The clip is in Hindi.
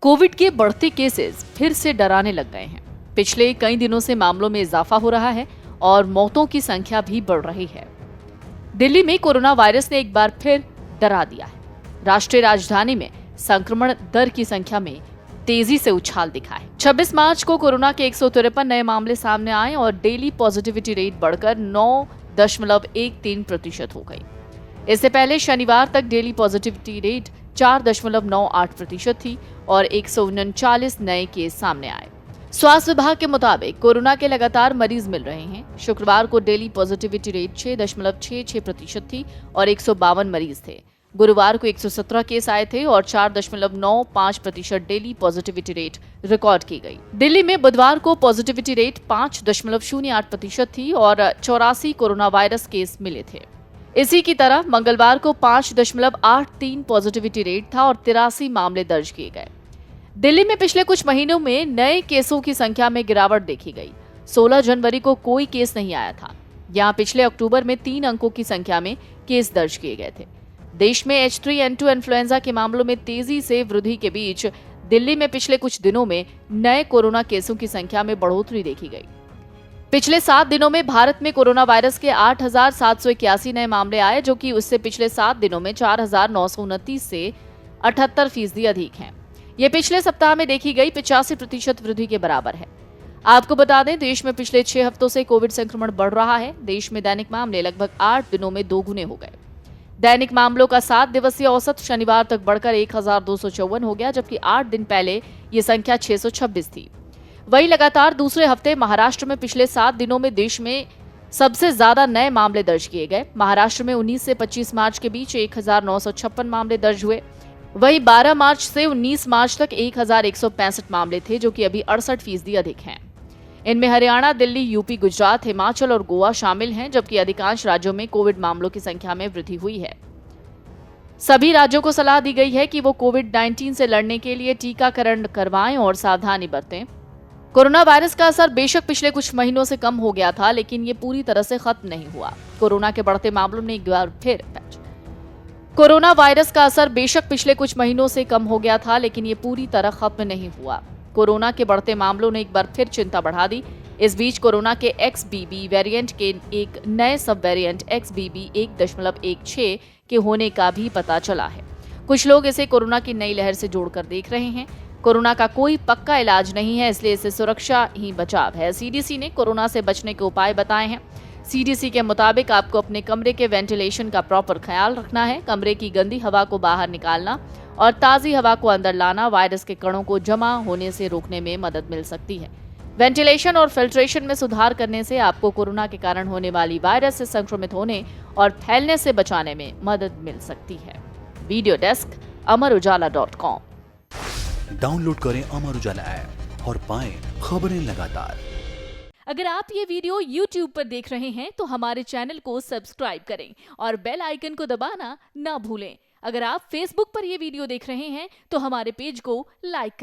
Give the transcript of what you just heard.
कोविड के बढ़ते केसेस फिर से डराने लग गए हैं। पिछले कई दिनों से मामलों में इजाफा हो रहा है और मौतों की संख्या भी बढ़ रही है। दिल्ली में कोरोना वायरस ने एक बार फिर डरा दिया है। राष्ट्रीय राजधानी में संक्रमण दर की संख्या में तेजी से उछाल दिखा है। 26 मार्च को कोरोना के 153 नए मामले सामने आए और डेली पॉजिटिविटी रेट बढ़कर 9.13% हो गई। इससे पहले शनिवार तक डेली पॉजिटिविटी रेट 4.98% थी और 139 नए केस सामने आए। स्वास्थ्य विभाग के मुताबिक कोरोना के लगातार मरीज मिल रहे हैं। शुक्रवार को डेली पॉजिटिविटी रेट 6.66% थी और 152 मरीज थे। गुरुवार को 117 केस आए थे और 4.95% डेली पॉजिटिविटी रेट रिकॉर्ड की गई। दिल्ली में बुधवार को पॉजिटिविटी रेट 5.08% थी और 84 कोरोना वायरस केस मिले थे। इसी की तरह मंगलवार को 5.83 पॉजिटिविटी रेट था और 83 मामले दर्ज किए गए। दिल्ली में पिछले कुछ महीनों में नए केसों की संख्या में गिरावट देखी गई। 16 जनवरी को कोई केस नहीं आया था। यहां पिछले अक्टूबर में 3 अंकों की संख्या में केस दर्ज किए गए थे। देश में H3N2 इन्फ्लुएंजा के मामलों में तेजी से वृद्धि के बीच दिल्ली में पिछले कुछ दिनों में नए कोरोना केसों की संख्या में बढ़ोतरी देखी गई। पिछले 7 दिनों में भारत में कोरोना वायरस के 8,781 नए मामले आए, जो कि उससे पिछले 7 दिनों में 4,929 से 78% अधिक हैं। ये पिछले सप्ताह में देखी गई 85% वृद्धि के बराबर है। आपको बता दें, देश में पिछले 6 हफ्तों से कोविड संक्रमण बढ़ रहा है। देश में दैनिक मामले लगभग 8 दिनों में दोगुने हो गए। दैनिक मामलों का 7 दिवसीय औसत शनिवार तक बढ़कर 1,254 हो गया, जबकि 8 दिन पहले ये संख्या 626 थी। वहीं लगातार दूसरे हफ्ते महाराष्ट्र में पिछले 7 दिनों में देश में सबसे ज्यादा नए मामले दर्ज किए गए। महाराष्ट्र में 19 से 25 मार्च के बीच 1,956 मामले दर्ज हुए। वहीं 12 मार्च से 19 मार्च तक 1,165 मामले थे, जो कि अभी 68% अधिक हैं। इनमें हरियाणा, दिल्ली, यूपी, गुजरात, हिमाचल और गोवा शामिल हैं, जबकि अधिकांश राज्यों में कोविड मामलों की संख्या में वृद्धि हुई है। सभी राज्यों को सलाह दी गई है कि वो कोविड-19 से लड़ने के लिए टीकाकरण करवाएं और सावधानी बरतें। कोरोना वायरस का असर बेशक पिछले कुछ महीनों से कम हो गया था, लेकिन ये पूरी तरह से खत्म नहीं हुआ। कोरोना के बढ़ते मामलों ने एक बार फिर कोरोना वायरस का असर बेशक पिछले कुछ महीनों से कम हो गया था, लेकिन ये पूरी तरह खत्म नहीं हुआ। कोरोना के बढ़ते मामलों ने एक बार फिर चिंता बढ़ा दी। इस बीच कोरोना के XBB वेरिएंट के एक नए सब वेरिएंट XBB 1.16 के होने का भी पता चला है। कुछ लोग इसे कोरोना की नई लहर से जोड़कर देख रहे हैं। कोरोना का कोई पक्का इलाज नहीं है, इसलिए इसे सुरक्षा ही बचाव है। CDC ने कोरोना से बचने के उपाय बताए हैं। CDC के मुताबिक आपको अपने कमरे के वेंटिलेशन का प्रॉपर ख्याल रखना है। कमरे की गंदी हवा को बाहर निकालना और ताज़ी हवा को अंदर लाना वायरस के कणों को जमा होने से रोकने में मदद मिल सकती है। वेंटिलेशन और फिल्ट्रेशन में सुधार करने से आपको कोरोना के कारण होने वाली वायरस से संक्रमित होने और फैलने से बचाने में मदद मिल सकती है। Video desk amarujala.com। डाउनलोड करें अमर उजाला ऐप और पाएं खबरें लगातार। अगर आप ये वीडियो YouTube पर देख रहे हैं तो हमारे चैनल को सब्सक्राइब करें और बेल आइकन को दबाना ना भूलें। अगर आप Facebook पर ये वीडियो देख रहे हैं तो हमारे पेज को लाइक करें।